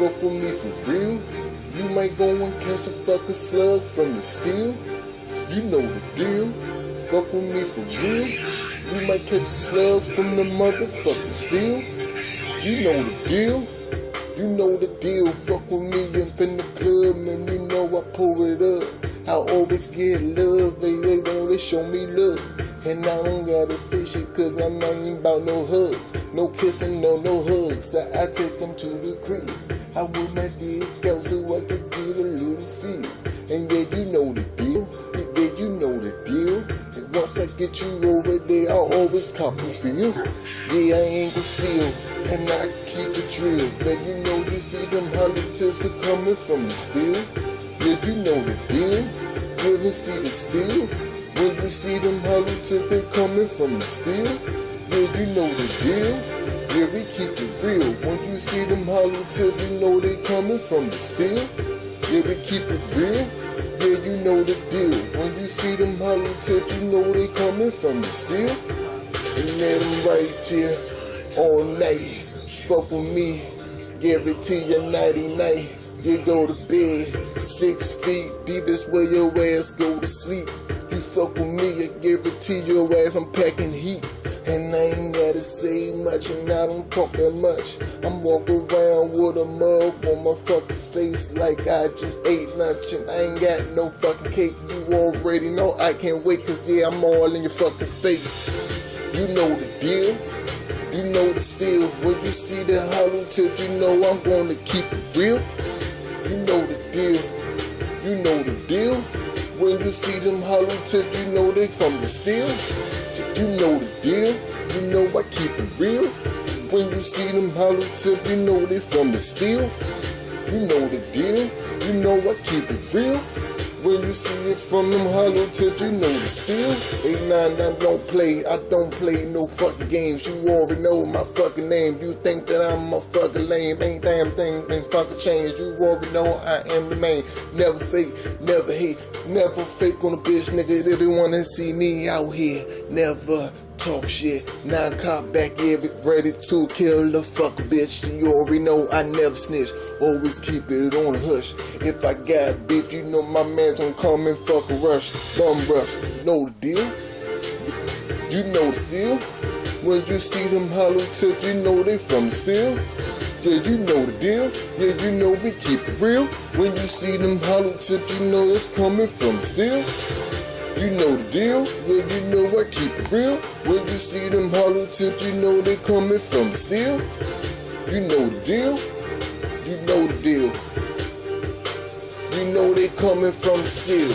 fuck with me for real, you might go and catch a fucking slug from the steel. You know the deal. Fuck with me for real, you might catch a slug from the motherfucking steel. You know the deal. You know the deal. Fuck with me up in the club, man. You know I pull it up. I always get love, they know they show me love. And I don't gotta say shit, cause I ain't about no hugs. No kissing, no hugs. So I take them to the crib. I whip my dick out so I could get a little feel. And yeah, you know the deal. Yeah, you know the deal. And once I get you over there, I'll always cop a feel. Yeah, I ain't gon' steal, and I keep it drill. But you know you see them hollow tips are coming from the steel. Yeah, you know the deal. You ever see the steel? When you see them hollow tips, they coming from the steel. Yeah, you know the deal. Yeah, we keep it real. When you see them hollow tips, you know they coming from the steel. Yeah, we keep it real. Yeah, you know the deal. When you see them hollow tips, you know they coming from the steel. And let them right here all night. Fuck with me, guarantee you nighty-night. You go to bed 6 feet deep, that's where your ass go to sleep. You fuck with me, I guarantee your ass I'm packing heat. And I ain't gotta say much, and I don't talk that much. I'm walking around with a mug on my fucking face like I just ate lunch. And I ain't got no fucking cake, you already know I can't wait. Cause yeah, I'm all in your fucking face. You know the deal, you know the steal. When you see the hollow tip, you know I'm gonna keep it real. You know the deal, you know the deal. When you see them hollow tips, you know they from the steel. You know the deal, you know I keep it real. When you see them hollow tips, you know they from the steel. You know the deal, you know I keep it real. When you see it from them hollow tips, you know the steel. 899 I don't play no fucking games. You already know my fucking name. You think that I'm a fucking lame. Ain't damn things been fucking changed. You already know I am the man. Never fake, never hate, never fake on a bitch, nigga. They don't wanna see me out here. Never talk shit. 9 cop back here, ready to kill the fuck bitch. You already know I never snitch. Always keep it on the hush. If I got beef, you know my man's gonna come and fuck a rush. Bum rush. Know the deal? You know the steal. When you see them hollow tips, you know they from the steel. Yeah, you know the deal. Yeah, you know we keep it real. When you see them hollow tips, you know it's coming from the steel. You know the deal, yeah, you know I keep it real. When you see them hollow tips, you know they coming from the steel. You know the deal, you know the deal. You know they coming from the steel.